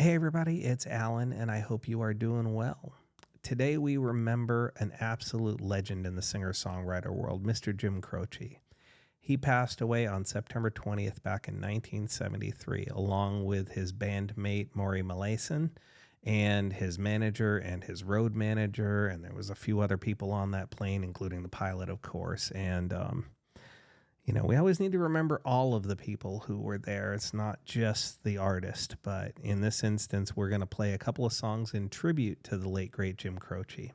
Hey everybody, it's Alan, and I hope you are doing well. Today we remember an absolute legend in the singer-songwriter world, Mr. Jim Croce. He passed away on September 20th back in 1973, along with his bandmate Maury Melason and his manager and his road manager, and there was a few other people on that plane, including the pilot, of course. And we always need to remember all of the people who were there. It's not just the artist, but in this instance, we're going to play a couple of songs in tribute to the late, great Jim Croce.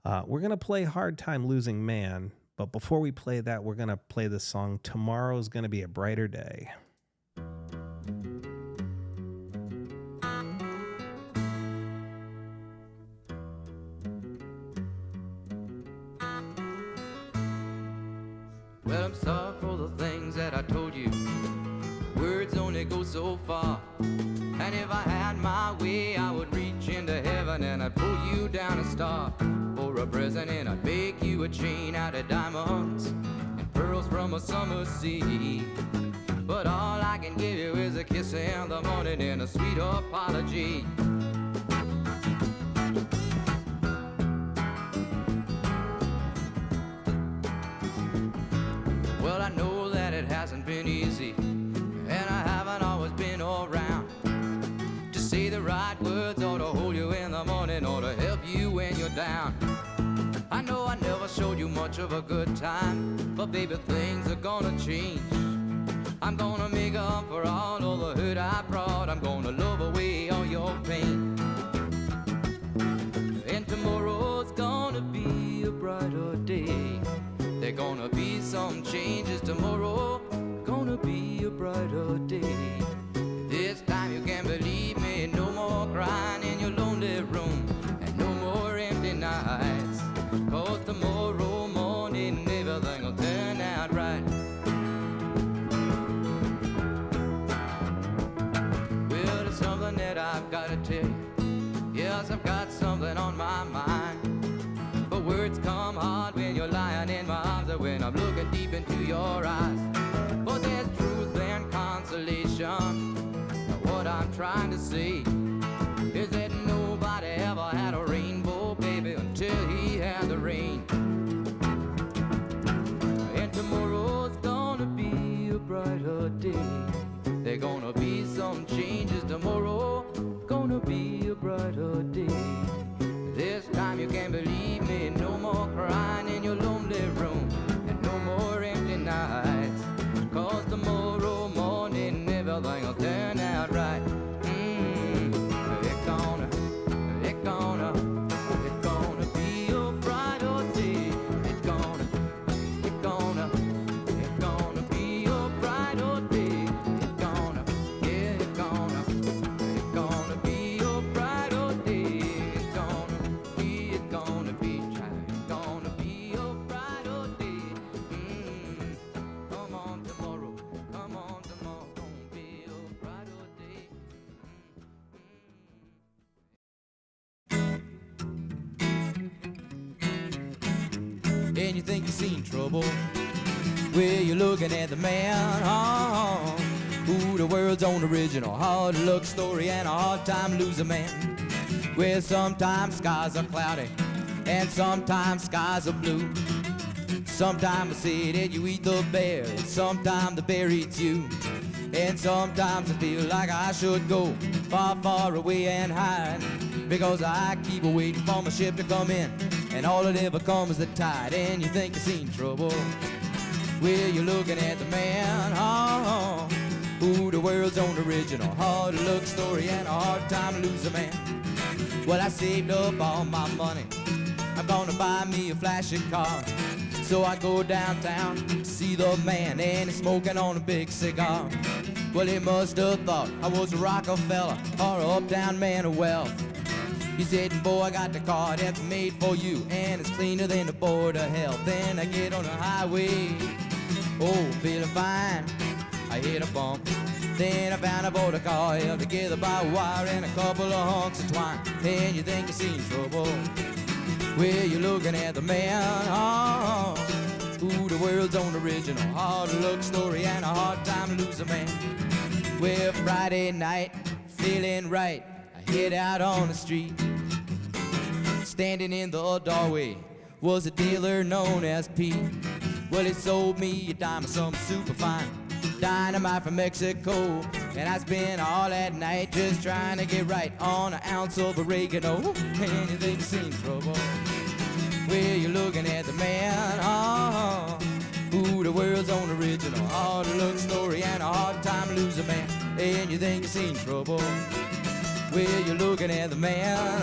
We're going to play Hard Time Losing Man, but before we play that, we're going to play the song Tomorrow's Gonna Be a Brighter Day. Well, I'm sorry for the things that I told you. Words only go so far. And if I had my way, I would reach into heaven and I'd pull you down a star. For a present, and I'd make you a chain out of diamonds and pearls from a summer sea. But all I can give you is a kiss in the morning and a sweet apology. Well, I know that it hasn't been easy, and I haven't always been around to say the right words or to hold you in the morning or to help you when you're down. I know I never showed you much of a good time, but baby, things are gonna change. I'm gonna make up for all of the hurt I brought. I'm gonna love away all your pain. And tomorrow's gonna be a brighter day. There's gonna be some changes tomorrow. Gonna be a brighter day. This time you can believe me. No more crying in your lonely room, and no more empty nights. 'Cause tomorrow morning everything will turn out right. Well, there's something that I've gotta tell you. Yes, I've got something on my mind. But words come hard when you're lying in my arms, or when I'm looking deep into your eyes. But there's truth and consolation. What I'm trying to say is that nobody ever had a rainbow, baby, until he had the rain. And tomorrow's gonna be a brighter day. There's gonna be some changes tomorrow. Gonna be a brighter day. This time you can believe me. No more crying in your lonely room, and no more empty nights. 'Cause tomorrow morning everything will turn out right. It's gonna be a brighter day. It's gonna be a brighter day. It's gonna be a brighter day. It's gonna be a brighter day. Come on tomorrow, gonna be a brighter day. And you think you've seen trouble? Well, you're looking at the man, who the world's own original hard luck story and a hard time loser man. Well, sometimes skies are cloudy and sometimes skies are blue. Sometimes I say that you eat the bear, and sometimes the bear eats you. And sometimes I feel like I should go far, far away and hide, because I keep waiting for my ship to come in, and all that ever comes is the tide. And you think you've seen trouble? Well, you're looking at the man, who the world's own original hard luck story and a hard time loser man. Well, I saved up all my money. I'm gonna buy me a flashy car. So I go downtown to see the man, and he's smoking on a big cigar. Well, he must have thought I was a Rockefeller or an uptown man of wealth. He said, boy, I got the car that's made for you, and it's cleaner than the board of health. Then I get on the highway, oh, feeling fine. I hit a bump, then I found a border car held together by a wire and a couple of hunks of twine. And you think you seen trouble? Well, you're looking at the man, who the world's own original hard luck story and a hard time loser man. Well, Friday night, feeling right, get out on the street. Standing in the doorway was a dealer known as Pete. Well, he sold me a dime of some superfine dynamite from Mexico, and I spent all that night just trying to get right on an ounce of oregano. Anything seems trouble. Well, you're looking at the man, who the world's own original hard luck story and a hard time loser man. And you think you've seen trouble. Well, you're looking at the man,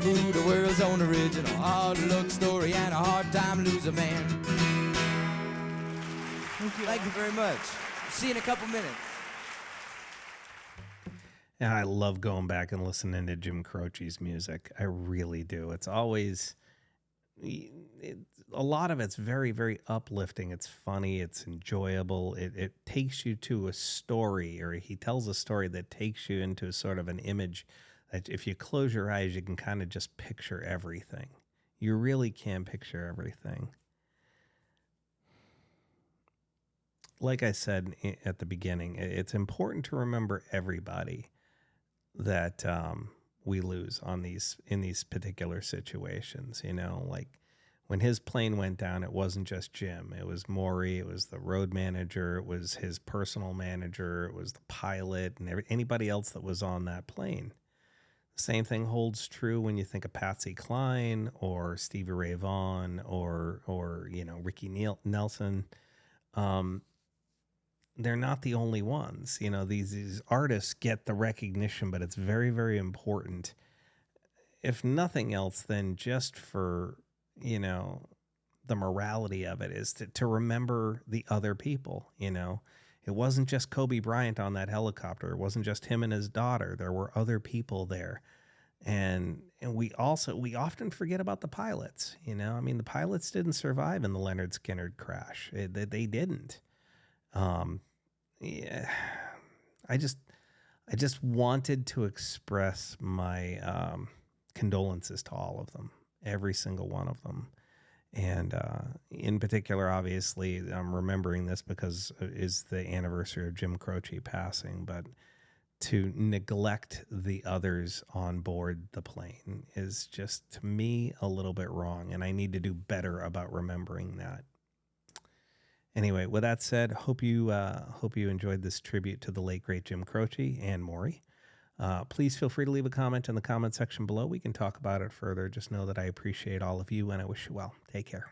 who the world's own original hard luck story and a hard time loser man. Thank you very much. See you in a couple minutes. Yeah, I love going back and listening to Jim Croce's music. I really do. It's always, a lot of it's very, very uplifting. It's funny. It's enjoyable. It takes you to a story, or he tells a story that takes you into sort of an image that if you close your eyes, you can kind of just picture everything. You really can picture everything. Like I said at the beginning, it's important to remember everybody that we lose in these particular situations. You know, like when his plane went down, it wasn't just Jim. It was Maury. It was the road manager. It was his personal manager. It was the pilot and anybody else that was on that plane. The same thing holds true when you think of Patsy Cline or Stevie Ray Vaughan or Ricky Nelson. They're not the only ones. You know, these artists get the recognition, but it's very, very important. If nothing else, then just for, the morality of it is to remember the other people. It wasn't just Kobe Bryant on that helicopter. It wasn't just him and his daughter. There were other people there. And we often forget about the pilots. The pilots didn't survive in the Leonard Skinner crash. They didn't. Yeah, I just wanted to express my condolences to all of them, every single one of them. And in particular, obviously, I'm remembering this because it is the anniversary of Jim Croce passing, but to neglect the others on board the plane is just, to me, a little bit wrong, and I need to do better about remembering that. Anyway, with that said, hope you enjoyed this tribute to the late, great Jim Croce and Maury. Please feel free to leave a comment in the comment section below. We can talk about it further. Just know that I appreciate all of you, and I wish you well. Take care.